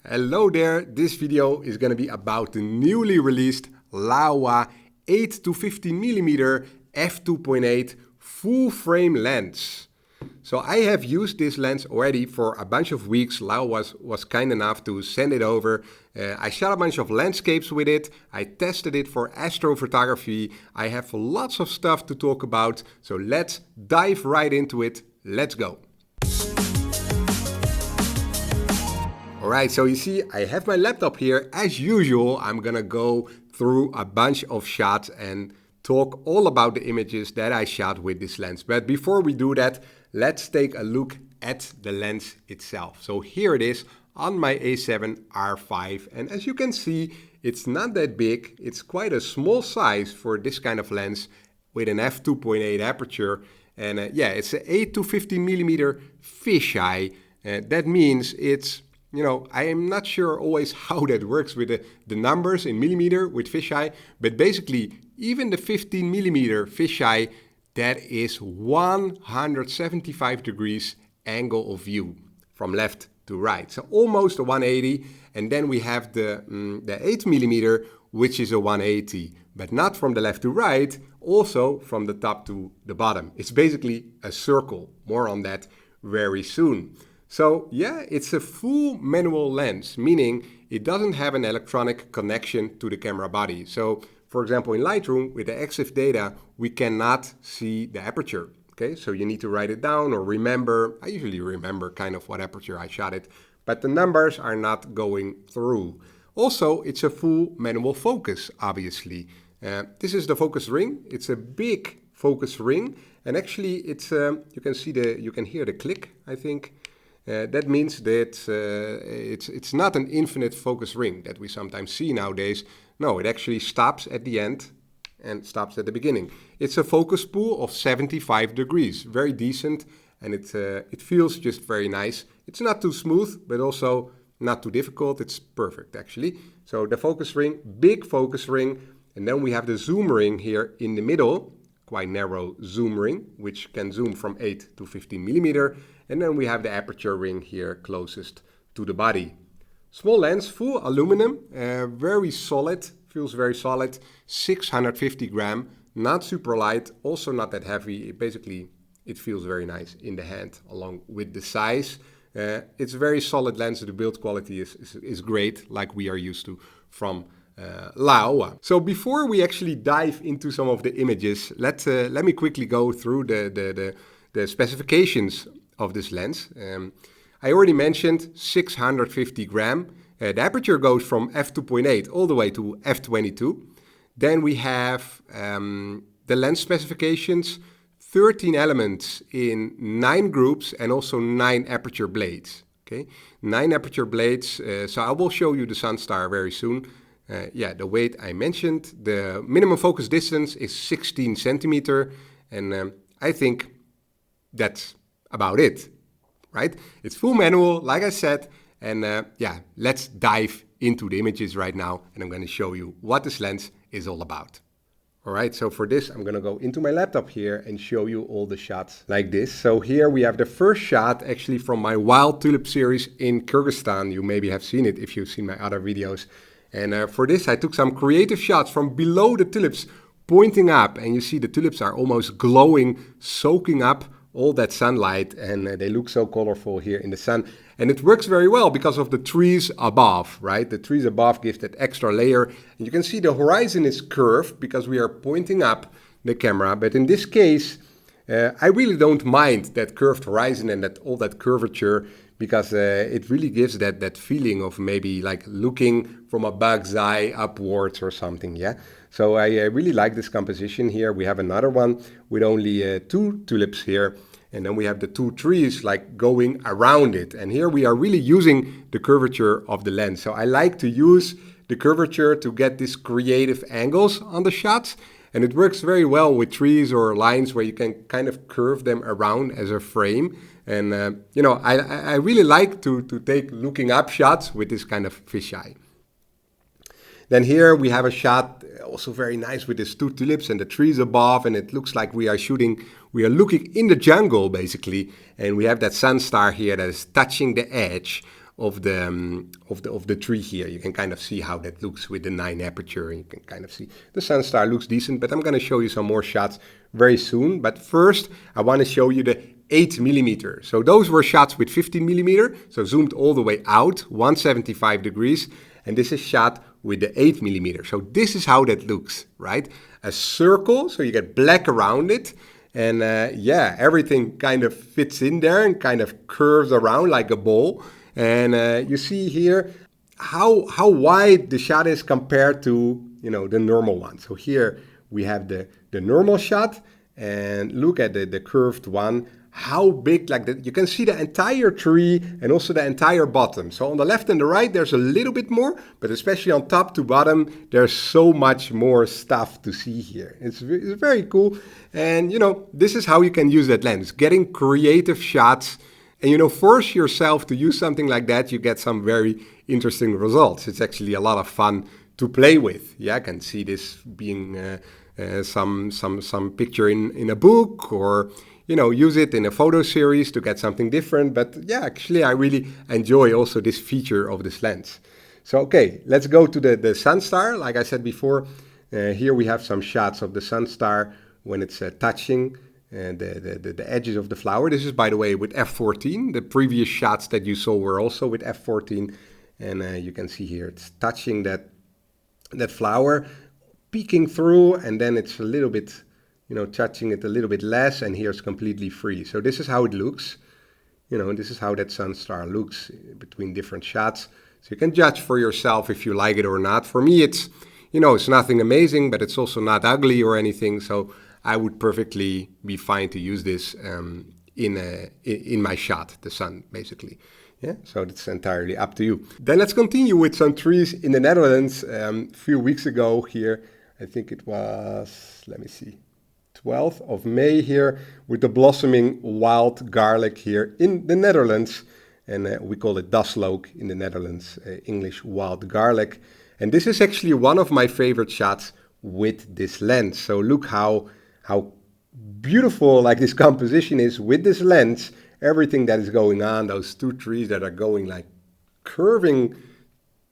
Hello there, this video is going to be about the newly released Laowa 8-15mm f2.8 full frame lens. So I have used this lens already for a bunch of weeks. Laowa was kind enough to send it over. I shot a bunch of landscapes with it. I tested it for Astrophotography. I have lots of stuff to talk about. So let's dive right into it. Let's go. Alright, so you see I have my laptop here. As usual, I'm gonna go through a bunch of shots and talk all about the images that I shot with this lens. But before we do that, let's take a look at the lens itself. So here it is on my A7 R5, and as you can see, it's not that big. It's quite a small size for this kind of lens with an f2.8 aperture. And yeah, it's an 8-15mm fisheye. That means it's, you know, I am not sure always how that works with the numbers in millimeter with fisheye, but basically even the 15mm fisheye, that is 175 degrees angle of view from left to right. So almost a 180. And then we have the 8mm, which is a 180, but not from the left to right, also from the top to the bottom. It's basically a circle. More on that very soon. So yeah, it's a full manual lens, meaning it doesn't have an electronic connection to the camera body. So for example, in Lightroom with the EXIF data, we cannot see the aperture. Okay, so you need to write it down or remember. I usually remember kind of what aperture I shot it, but the numbers are not going through. Also, it's a full manual focus, obviously. This is the focus ring. It's a big focus ring, and actually it's you can hear the click, I think. That means that it's not an infinite focus ring that we sometimes see nowadays. No, it actually stops at the end and stops at the beginning. It's a focus pull of 75 degrees, very decent, and it feels just very nice. It's not too smooth, but also not too difficult. It's perfect, actually. So the focus ring, big focus ring, and then we have the zoom ring here in the middle, quite narrow zoom ring, which can zoom from 8 to 15mm. And then we have the aperture ring here closest to the body. Small lens, full aluminum, very solid, feels very solid, 650 gram, not super light, also not that heavy. Basically, it feels very nice in the hand along with the size. It's a very solid lens, the build quality is great, like we are used to from Laowa. So before we actually dive into some of the images, let me quickly go through the specifications of this lens. I already mentioned 650 gram. The aperture goes from f2.8 all the way to f22. Then we have the lens specifications, 13 elements in 9 groups and also 9 aperture blades. Okay, 9 aperture blades. So I will show you the Sunstar very soon. Yeah, the weight I mentioned. The minimum focus distance is 16 centimeter, and I think that's about it, right? It's full manual, like I said, and yeah, let's dive into the images right now, and I'm going to show you what this lens is all about. All right, so for this, I'm going to go into my laptop here and show you all the shots like this. So here we have the first shot actually from my wild tulip series in Kyrgyzstan. You maybe have seen it if you've seen my other videos. And for this, I took some creative shots from below the tulips pointing up, and you see the tulips are almost glowing, soaking up all that sunlight, and they look so colorful here in the sun. And it works very well because of the trees above, right? The trees above give that extra layer. And you can see the horizon is curved because we are pointing up the camera. But in this case, I really don't mind that curved horizon and that all that curvature, because it really gives that feeling of maybe like looking from a bug's eye upwards or something, yeah? So I really like this composition here. We have another one with only 2 tulips here. And then we have the 2 trees like going around it. And here we are really using the curvature of the lens. So I like to use the curvature to get these creative angles on the shots. And it works very well with trees or lines where you can kind of curve them around as a frame. And, you know, I really like to take looking up shots with this kind of fisheye. Then here we have a shot also very nice with these 2 tulips and the trees above, and it looks like we are looking in the jungle basically, and we have that Sunstar here that is touching the edge of the tree here. You can kind of see how that looks with the 9 aperture. You can kind of see the Sunstar looks decent, but I'm going to show you some more shots very soon. But first, I want to show you the 8mm. So those were shots with 15mm, so zoomed all the way out, 175 degrees. And this is shot with the 8mm. So this is how that looks, right? A circle, so you get black around it. And yeah, everything kind of fits in there and kind of curves around like a ball. And you see here how wide the shot is compared to, you know, the normal one. So here we have the normal shot, and look at the curved one. How big, like that, you can see the entire tree and also the entire bottom. So on the left and the right, there's a little bit more, but especially on top to bottom, there's so much more stuff to see here. It's very cool. And, you know, this is how you can use that lens, getting creative shots. And, you know, force yourself to use something like that, you get some very interesting results. It's actually a lot of fun to play with. Yeah, I can see this being some picture in a book, or, you know, use it in a photo series to get something different. But yeah, actually, I really enjoy also this feature of this lens. So, okay, let's go to the Sunstar. Like I said before, here we have some shots of the Sunstar when it's touching the edges of the flower. This is, by the way, with f14. The previous shots that you saw were also with f14. And you can see here it's touching that flower, peeking through, and then it's a little bit, you know, touching it a little bit less, and here it's completely free. So this is how it looks. You know, this is how that Sunstar looks between different shots. So you can judge for yourself if you like it or not. For me, it's, you know, it's nothing amazing, but it's also not ugly or anything. So I would perfectly be fine to use this in my shot, the sun, basically. Yeah, so it's entirely up to you. Then let's continue with some trees in the Netherlands. A few weeks ago here, I think it was, let me see, 12th of May here, with the blossoming wild garlic here in the Netherlands. And we call it daslook in the Netherlands, English wild garlic. And this is actually one of my favorite shots with this lens. So look how beautiful like this composition is with this lens. Everything that is going on, those two trees that are going like curving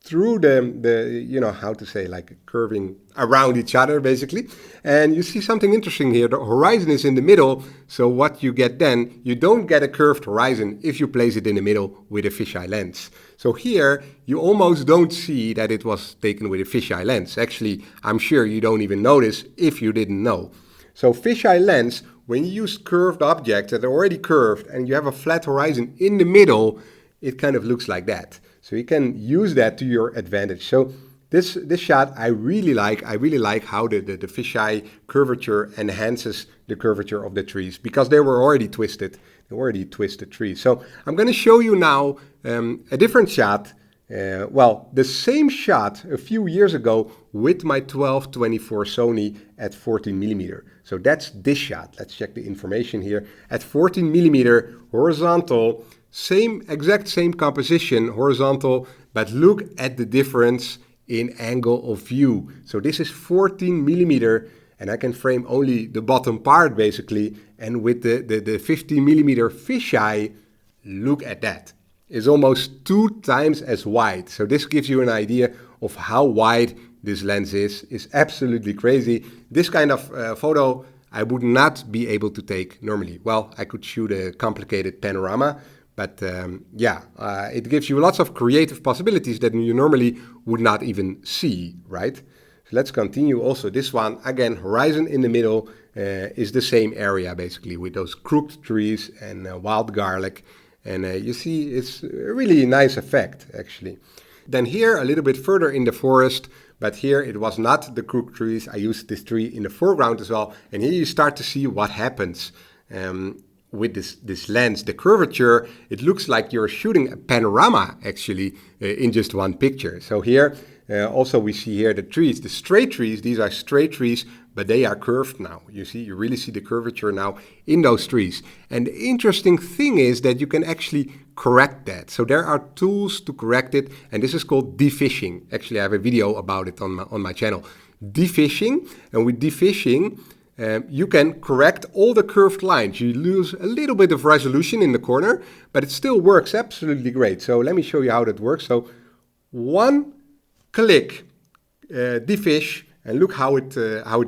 through the you know, how to say, like curving around each other basically. And you see something interesting here. The horizon is in the middle. So what you get then, you don't get a curved horizon if you place it in the middle with a fisheye lens. So here you almost don't see that it was taken with a fisheye lens. Actually, I'm sure you don't even notice if you didn't know. So fisheye lens, when you use curved objects that are already curved and you have a flat horizon in the middle, it kind of looks like that. So you can use that to your advantage. So this shot I really like. I really like how the fisheye curvature enhances the curvature of the trees, because they were already twisted. They already twisted trees. So I'm going to show you now a different shot. Well, the same shot a few years ago with my 12-24 Sony at 14mm. So that's this shot. Let's check the information here. At 14mm horizontal, exact same composition, horizontal, but look at the difference in angle of view. So this is 14mm, and I can frame only the bottom part basically. And with the 15mm fisheye, look at that. It's almost 2 times as wide. So this gives you an idea of how wide this lens is. It's absolutely crazy. This kind of photo I would not be able to take normally. Well, I could shoot a complicated panorama, but it gives you lots of creative possibilities that you normally would not even see, right? So let's continue. Also, this one, again, horizon in the middle is the same area basically, with those crooked trees and wild garlic. And you see, it's a really nice effect, actually. Then here, a little bit further in the forest, but here it was not the crooked trees. I used this tree in the foreground as well. And here you start to see what happens with this lens. The curvature, it looks like you're shooting a panorama, actually, in just one picture. So here, also we see here the trees, the straight trees. These are straight trees, but they are curved now. You really see the curvature now in those trees. And the interesting thing is that you can actually correct that. So there are tools to correct it, and this is called defishing. Actually, I have a video about it on my channel. Defishing, and with defishing, you can correct all the curved lines. You lose a little bit of resolution in the corner, but it still works absolutely great. So let me show you how that works. So one click, defish, and look how it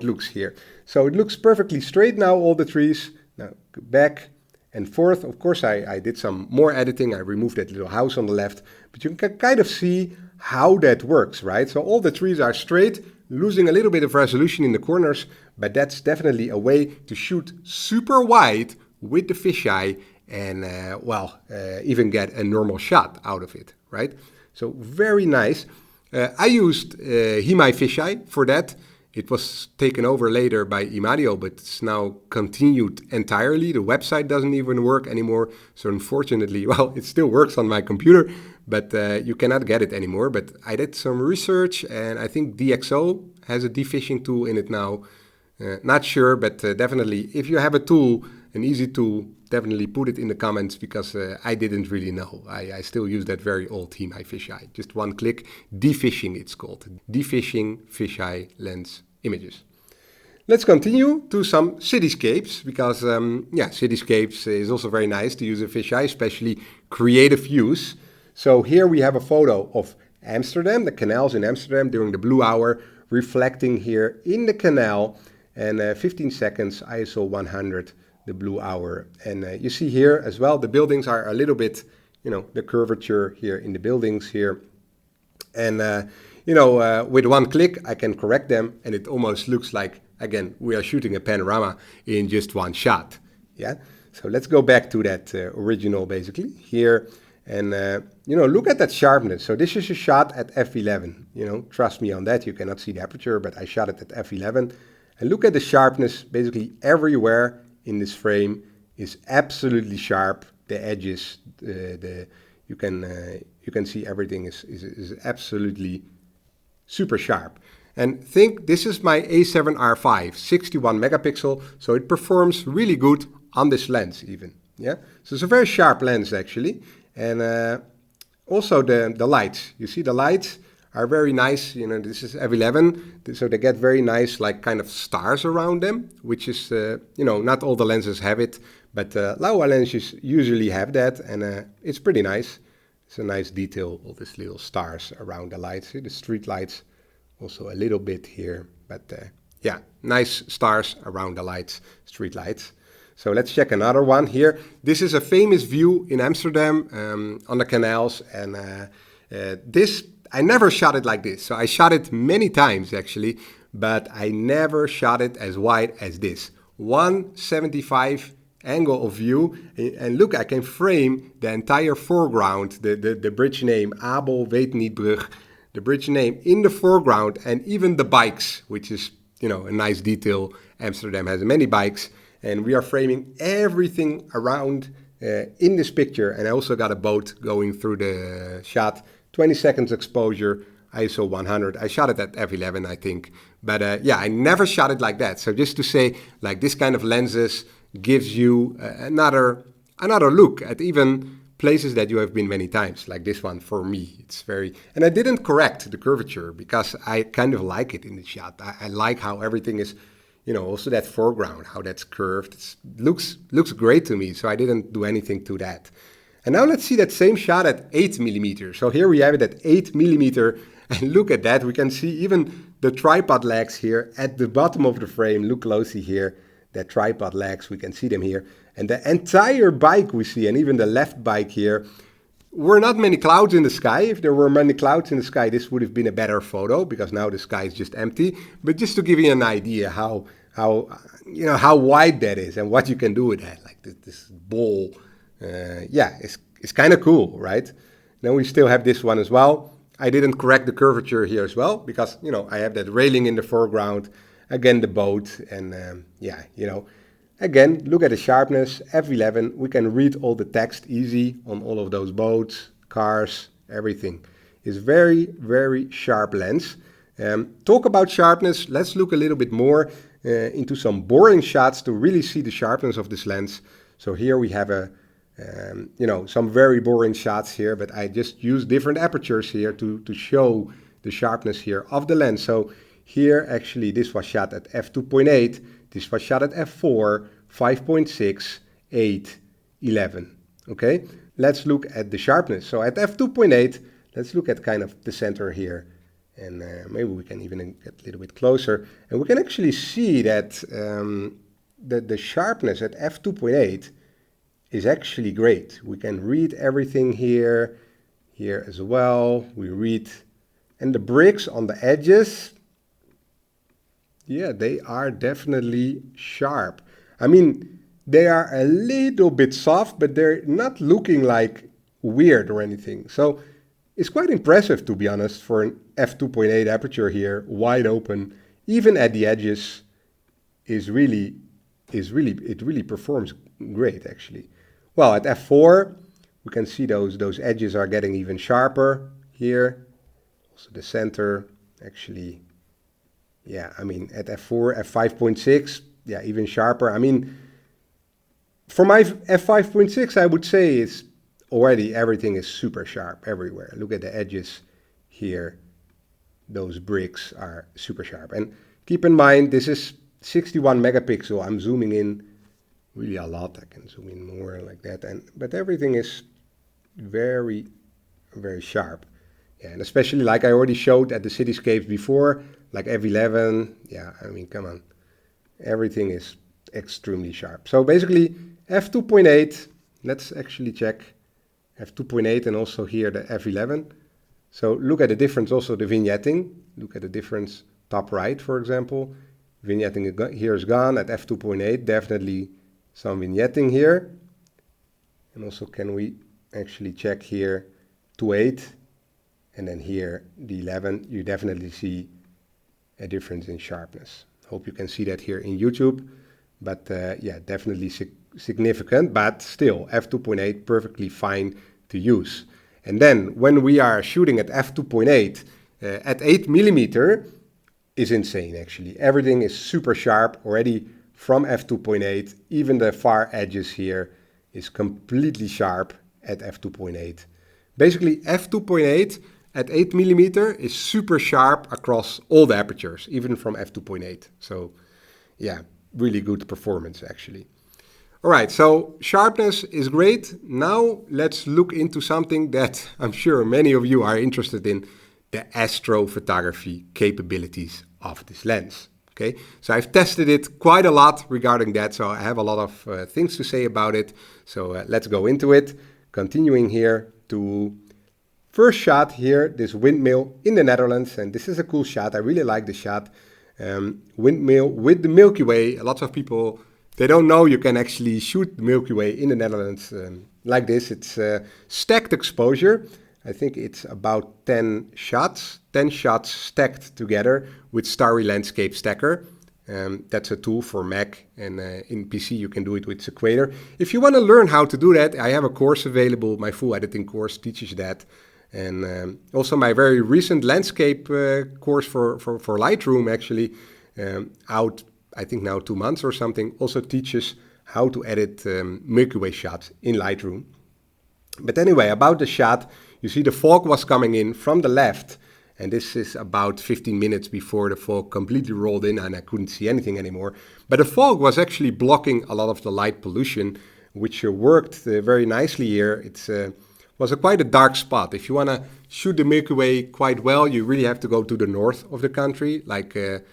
looks here. So it looks perfectly straight now, all the trees. Now back and forth. Of course, I did some more editing. I removed that little house on the left, but you can kind of see how that works, right? So all the trees are straight, losing a little bit of resolution in the corners, but that's definitely a way to shoot super wide with the fisheye and, even get a normal shot out of it, right? So very nice. I used Himai fisheye for that. It was taken over later by Imadio, but it's now continued entirely. The website doesn't even work anymore. So unfortunately, well, it still works on my computer, but you cannot get it anymore. But I did some research, and I think DxO has a defishing tool in it now. Not sure, but definitely, if you have a tool, an easy tool, definitely put it in the comments, because I didn't really know. I still use that very old Himai fisheye. Just one click, defishing it's called. Defishing fisheye lens images. Let's continue to some cityscapes, because cityscapes is also very nice to use a fisheye, especially creative views. So here we have a photo of Amsterdam, the canals in Amsterdam during the blue hour, reflecting here in the canal, and 15 seconds ISO 100, the blue hour. And you see here as well, the buildings are a little bit, the curvature here in the buildings here. And with one click, I can correct them, and it almost looks like, again, we are shooting a panorama in just one shot. Yeah. So let's go back to that original, basically here, and look at that sharpness. So this is a shot at f11. Trust me on that. You cannot see the aperture, but I shot it at f11, and look at the sharpness. Basically, everywhere in this frame is absolutely sharp. The edges, you can see everything is absolutely super sharp. And think this is my A7R5, 61 megapixel, so it performs really good on this lens even. Yeah, so it's a very sharp lens actually. And also the lights. You see the lights are very nice. This is f11, so they get very nice, like kind of stars around them, which is not all the lenses have it, but Laowa lenses usually have that, and it's pretty nice. It's a nice detail, all these little stars around the lights. See the street lights, also a little bit here, but nice stars around the lights, street lights. So let's check another one here. This is a famous view in Amsterdam on the canals, and this, I never shot it like this. So I shot it many times actually, but I never shot it as wide as this. 175 angle of view, and look, I can frame the entire foreground, the bridge name, Abel weet niet brug, the bridge name in the foreground, and even the bikes, which is, a nice detail. Amsterdam has many bikes, and we are framing everything around in this picture. And I also got a boat going through the shot, 20 seconds exposure, ISO 100. I shot it at f11, I think. But I never shot it like that. So just to say, like, this kind of lenses gives you another look at even places that you have been many times, like this one for me. It's very, and I didn't correct the curvature because I kind of like it in the shot. I like how everything is, also that foreground, how that's curved. It looks great to me, so I didn't do anything to that. And now let's see that same shot at 8mm. So here we have it at 8mm, and look at that. We can see even the tripod legs here at the bottom of the frame. Look closely here, the tripod legs, we can see them here. And the entire bike we see, and even the left bike here. Were not many clouds in the sky. If there were many clouds in the sky, this would have been a better photo, because now the sky is just empty. But just to give you an idea how wide that is and what you can do with that, like this ball, it's kind of cool, right? Then we still have this one as well. I didn't correct the curvature here as well, because I have that railing in the foreground, again the boat, and again, look at the sharpness, f11, we can read all the text easy on all of those boats, cars, everything. It's very, very sharp lens. Talk about sharpness, let's look a little bit more into some boring shots to really see the sharpness of this lens. So here we have some very boring shots here, but I just use different apertures here to show the sharpness here of the lens. So here, actually, this was shot at f2.8. This was shot at f4, 5.6, 8, 11. Okay, let's look at the sharpness. So at f2.8, let's look at kind of the center here. And maybe we can even get a little bit closer. And we can actually see that the sharpness at f2.8 is actually great. We can read everything here as well. We read, and the bricks on the edges, yeah, they are definitely sharp. I mean, they are a little bit soft, but they're not looking like weird or anything. So it's quite impressive, to be honest, for an f2.8 aperture here, wide open, even at the edges, it really performs great, actually. Well, at f4, we can see those edges are getting even sharper here. Also the center, actually, yeah, I mean, at f4, f5.6, yeah, even sharper. I mean, for my f5.6, I would say it's already everything is super sharp everywhere. Look at the edges here. Those bricks are super sharp. And keep in mind, this is 61 megapixel. I'm zooming in really a lot. I can zoom in more like that. But everything is very, very sharp. Yeah, and especially like I already showed at the Cityscapes before, like f11. Yeah, I mean, come on. Everything is extremely sharp. So basically, f2.8, let's actually check f2.8 and also here the f11. So look at the difference, also the vignetting. Look at the difference top right, for example. Vignetting here is gone. At f2.8, definitely some vignetting here. And also can we actually check here 2.8 and then here the 11. You definitely see a difference in sharpness. Hope you can see that here in YouTube. But yeah, definitely significant, but still f2.8 perfectly fine to use. And then when we are shooting at f2.8 at 8mm is insane, actually. Everything is super sharp already from f2.8. Even the far edges here is completely sharp at f2.8. Basically, f2.8 at 8mm is super sharp across all the apertures, even from f2.8. So yeah, really good performance, actually. All right, so sharpness is great. Now let's look into something that I'm sure many of you are interested in, the astrophotography capabilities of this lens. Okay, so I've tested it quite a lot regarding that, so I have a lot of things to say about it. So let's go into it. Continuing here to first shot here, this windmill in the Netherlands, and this is a cool shot. I really like the shot. Windmill with the Milky Way. Lots of people, they don't know you can actually shoot the Milky Way in the Netherlands like this. It's stacked exposure. I think it's about 10 shots stacked together with Starry Landscape Stacker. That's a tool for Mac, and in PC you can do it with Sequator. If you want to learn how to do that, I have a course available. My full editing course teaches that. And also my very recent landscape course for Lightroom, actually, out I think now 2 months or something, also teaches how to edit Milky Way shots in Lightroom. But anyway, about the shot, you see the fog was coming in from the left, and this is about 15 minutes before the fog completely rolled in and I couldn't see anything anymore. But the fog was actually blocking a lot of the light pollution, which worked very nicely here. It was quite a dark spot. If you want to shoot the Milky Way quite well, you really have to go to the north of the country, like the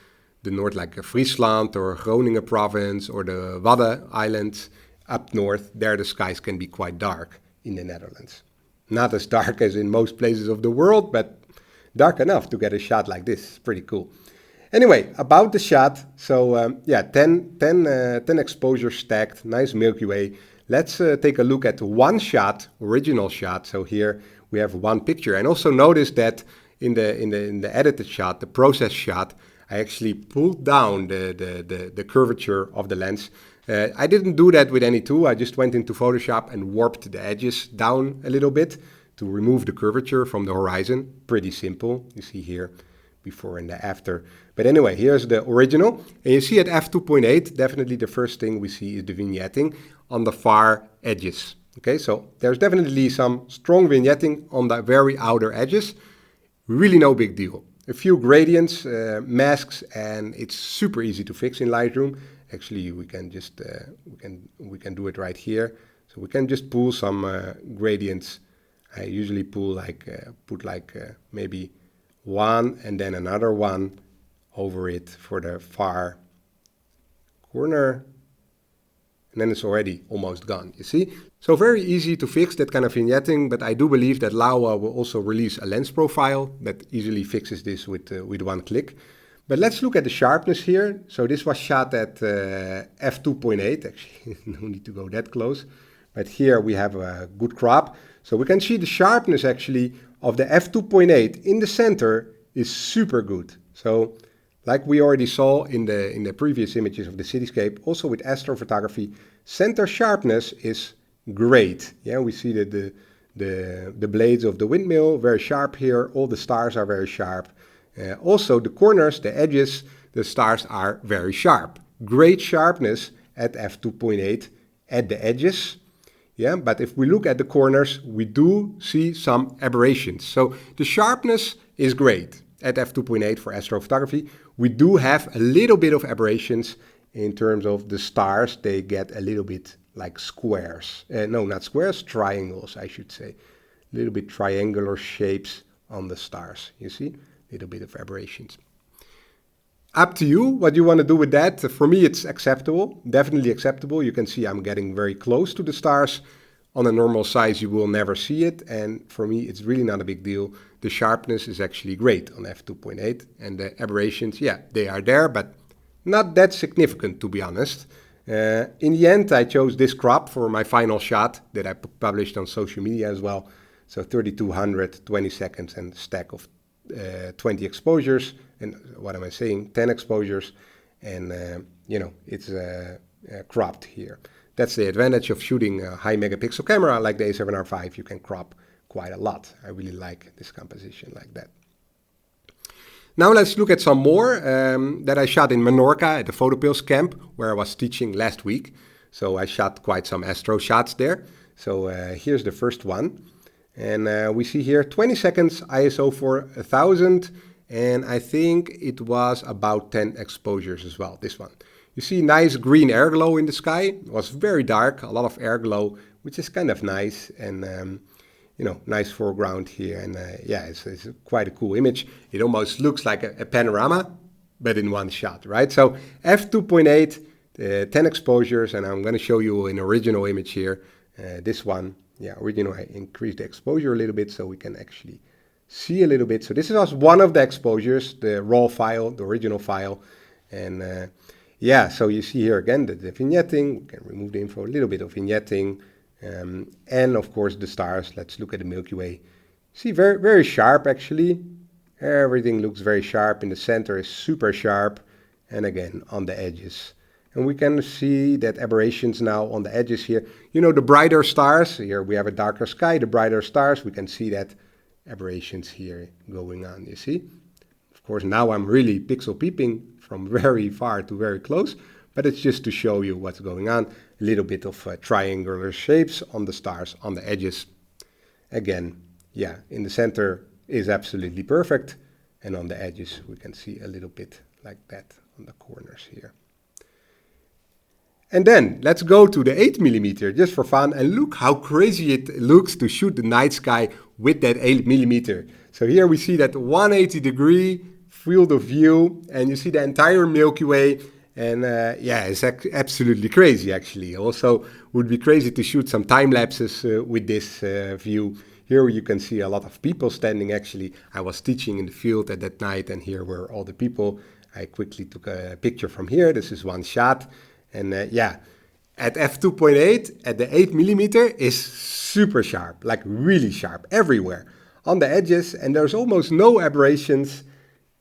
north, like Friesland or Groningen province or the Wadden Islands up north. There the skies can be quite dark in the Netherlands. Not as dark as in most places of the world, but dark enough to get a shot like this. It's pretty cool. Anyway, about the shot. So yeah, 10 exposure stacked, nice Milky Way. Let's take a look at one shot, original shot. So here we have one picture. And also notice that in the edited shot, the process shot, I actually pulled down the curvature of the lens. I didn't do that with any tool. I just went into Photoshop and warped the edges down a little bit to remove the curvature from the horizon. Pretty simple. You see here before and the after. But anyway, here's the original. And you see at f2.8, definitely the first thing we see is the vignetting on the far edges. Okay, so there's definitely some strong vignetting on the very outer edges. Really no big deal. A few gradients, masks, and it's super easy to fix in Lightroom. Actually, we can just we can do it right here. So we can just pull some gradients. I usually pull like put like maybe one and then another one over it for the far corner, and then it's already almost gone, you see? So very easy to fix that kind of vignetting, but I do believe that Laowa will also release a lens profile that easily fixes this with one click. But let's look at the sharpness here. So this was shot at f2.8, actually, no need to go that close. But here we have a good crop. So we can see the sharpness actually of the f2.8 in the center is super good. So like we already saw in the previous images of the cityscape, also with astrophotography, center sharpness is great. Yeah, we see that the blades of the windmill very sharp here. All the stars are very sharp. Also the corners, the edges, the stars are very sharp. Great sharpness at f2.8 at the edges. Yeah, but if we look at the corners, we do see some aberrations. So the sharpness is great at f2.8 for astrophotography. We do have a little bit of aberrations in terms of the stars. They get a little bit like squares. No, not squares, triangles, I should say. A little bit triangular shapes on the stars, you see? A little bit of aberrations. Up to you what you want to do with that. For me, it's acceptable, definitely acceptable. You can see I'm getting very close to the stars. On a normal size, you will never see it. And for me, it's really not a big deal. The sharpness is actually great on f2.8. And the aberrations, yeah, they are there, but not that significant, to be honest. In the end, I chose this crop for my final shot that I published on social media as well. So 3200, 20 seconds and stack of 20 exposures. And what am I saying? 10 exposures. And, you know, it's cropped here. That's the advantage of shooting a high megapixel camera like the A7R5. You can crop quite a lot. I really like this composition like that. Now let's look at some more that I shot in Menorca at the Photopills camp where I was teaching last week. So I shot quite some Astro shots there. So here's the first one. And we see here 20 seconds ISO for 1000. And I think it was about 10 exposures as well, this one. You see nice green air glow in the sky. It was very dark, a lot of air glow, which is kind of nice. And, you know, nice foreground here. And yeah, it's quite a cool image. It almost looks like a panorama, but in one shot, right? So f2.8, 10 exposures. And I'm going to show you an original image here. This one, yeah, original, I increased the exposure a little bit so we can actually see a little bit. So this was one of the exposures, the raw file, the original file. And yeah, so you see here again the vignetting. We can remove the info, a little bit of vignetting. And of course the stars. Let's look at the Milky Way. See, very, very sharp actually. Everything looks very sharp. In the center is super sharp. And again, on the edges. And we can see that aberrations now on the edges here. You know, the brighter stars, here we have a darker sky, the brighter stars, we can see that aberrations here going on, you see? Of course, now I'm really pixel peeping from very far to very close, but it's just to show you what's going on. A little bit of triangular shapes on the stars, on the edges. Again, yeah, in the center is absolutely perfect. And on the edges, we can see a little bit like that on the corners here. And then let's go to the 8mm just for fun and look how crazy it looks to shoot the night sky with that 8mm. So here we see that 180-degree field of view and you see the entire Milky Way. And yeah, it's absolutely crazy actually. Also would be crazy to shoot some time lapses with this view. Here you can see a lot of people standing actually. I was teaching in the field at that night and here were all the people. I quickly took a picture from here. This is one shot. And yeah, at f2.8, at the 8mm is super sharp, like really sharp everywhere on the edges. And there's almost no aberrations,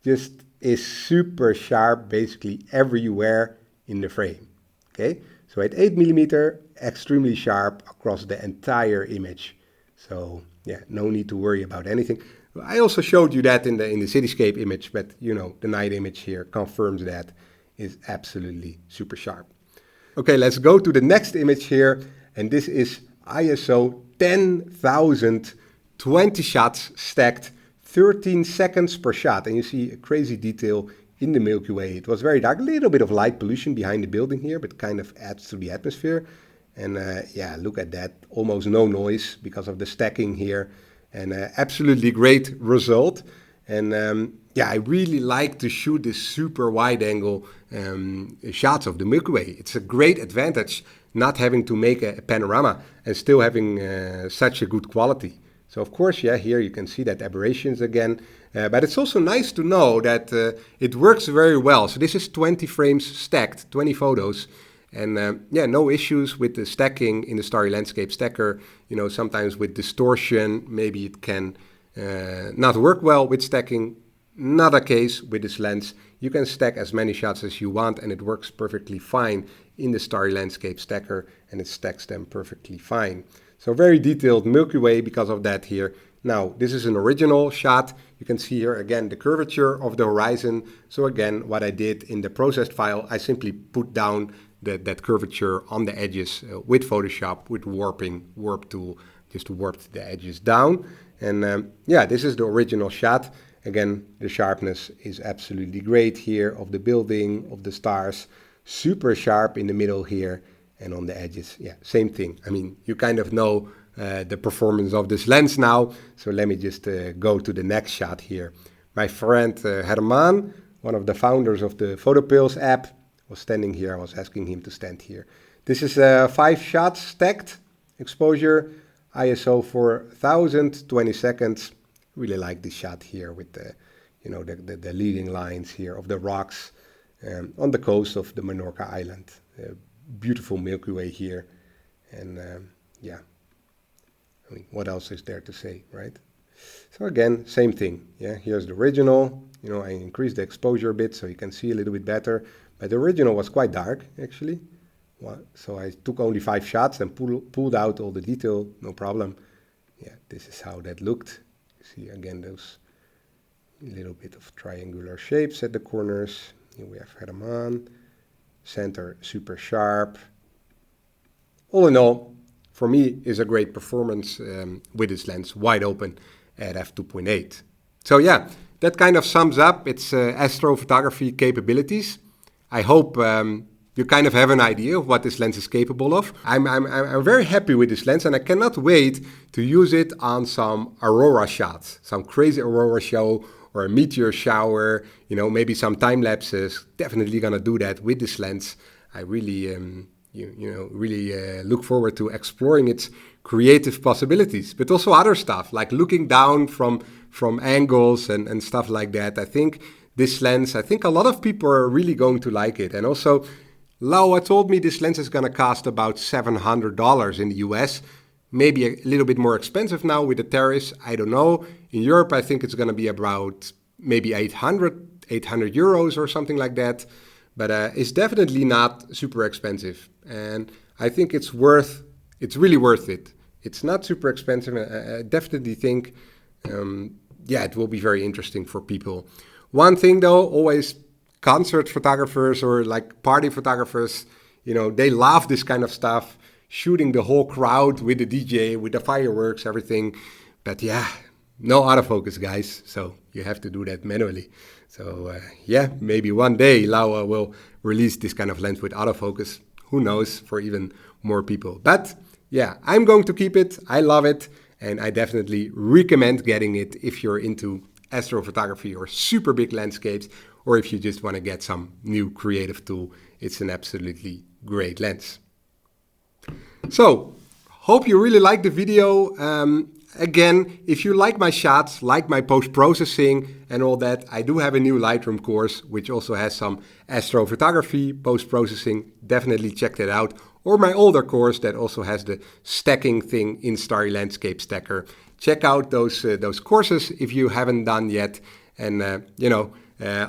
just is super sharp basically everywhere in the frame. Okay, so at 8mm, extremely sharp across the entire image. So yeah, no need to worry about anything. I also showed you that in the cityscape image, but you know, the night image here confirms that is absolutely super sharp. Okay, let's go to the next image here. And this is ISO 10,000, 20 shots stacked, 13 seconds per shot. And you see a crazy detail in the Milky Way. It was very dark, a little bit of light pollution behind the building here, but kind of adds to the atmosphere. And yeah, look at that, almost no noise because of the stacking here, and absolutely great result. And yeah, I really like to shoot this super wide angle shots of the Milky Way. It's a great advantage not having to make a panorama and still having such a good quality. So of course, yeah, here you can see that aberrations again, but it's also nice to know that it works very well. So this is 20 frames stacked, 20 photos. And yeah, no issues with the stacking in the Starry Landscape stacker. You know, sometimes with distortion, maybe it can not work well with stacking. Not a case with this lens. You can stack as many shots as you want and it works perfectly fine in the Starry Landscape stacker, and it stacks them perfectly fine. So very detailed Milky Way because of that here. Now, this is an original shot. You can see here again the curvature of the horizon. So again, what I did in the processed file, I simply put down that curvature on the edges with Photoshop, with warp tool, just warped the edges down. And yeah, this is the original shot. Again, the sharpness is absolutely great here of the building, of the stars, super sharp in the middle here, and on the edges, yeah, same thing. I mean, you kind of know the performance of this lens now, so let me just go to the next shot here. My friend Herman, one of the founders of the PhotoPills app, was standing here. I was asking him to stand here. This is 5 shots stacked, exposure, ISO 4000, 20 seconds. Really like this shot here with the, you know, the leading lines here of the rocks on the coast of the Menorca Island. Beautiful Milky Way here, and yeah, I mean, what else is there to say, right? So again, same thing. Yeah, here's the original. You know, I increased the exposure a bit so you can see a little bit better. But the original was quite dark, actually. Well, so I took only 5 shots and pulled out all the detail, no problem. Yeah, this is how that looked. You see again those little bit of triangular shapes at the corners. Here we have Herman. Center super sharp. All in all, for me, is a great performance with this lens, wide open at f2.8. So yeah, that kind of sums up its astrophotography capabilities. I hope you kind of have an idea of what this lens is capable of. I'm very happy with this lens, and I cannot wait to use it on some aurora shots, some crazy aurora show or a meteor shower, you know, maybe some time lapses. Definitely gonna do that with this lens. I really, really look forward to exploring its creative possibilities, but also other stuff like looking down from angles and stuff like that. I think this lens, I think a lot of people are really going to like it. And also, Laowa told me this lens is going to cost about $700 in the US. Maybe a little bit more expensive now with the tariffs, I don't know. In Europe, I think it's going to be about maybe 800 euros or something like that. But it's definitely not super expensive. And I think it's really worth it. It's not super expensive. I definitely think, yeah, it will be very interesting for people. One thing though, always concert photographers or like party photographers, you know, they love this kind of stuff, shooting the whole crowd with the DJ, with the fireworks, everything. But yeah, no autofocus, guys. So you have to do that manually. So yeah, maybe one day Laowa will release this kind of lens with autofocus. Who knows, for even more people. But yeah, I'm going to keep it. I love it. And I definitely recommend getting it if you're into astrophotography or super big landscapes, or if you just want to get some new creative tool. It's an absolutely great lens. So, hope you really liked the video. Again, if you like my shots, like my post-processing and all that, I do have a new Lightroom course, which also has some astrophotography, post-processing. Definitely check that out. Or my older course that also has the stacking thing in Starry Landscape Stacker. Check out those courses if you haven't done yet. And,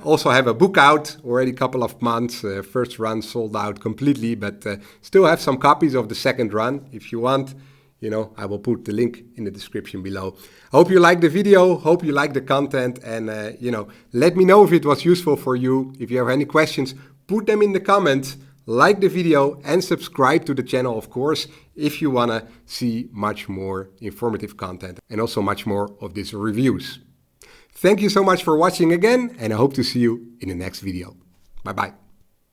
also have a book out already a couple of months. First run sold out completely, but still have some copies of the second run. If you want, I will put the link in the description below. Hope you liked the video. Hope you liked the content. And, let me know if it was useful for you. If you have any questions, put them in the comments. Like the video and subscribe to the channel, of course, if you want to see much more informative content and also much more of these reviews. Thank you so much for watching again, and I hope to see you in the next video. Bye bye.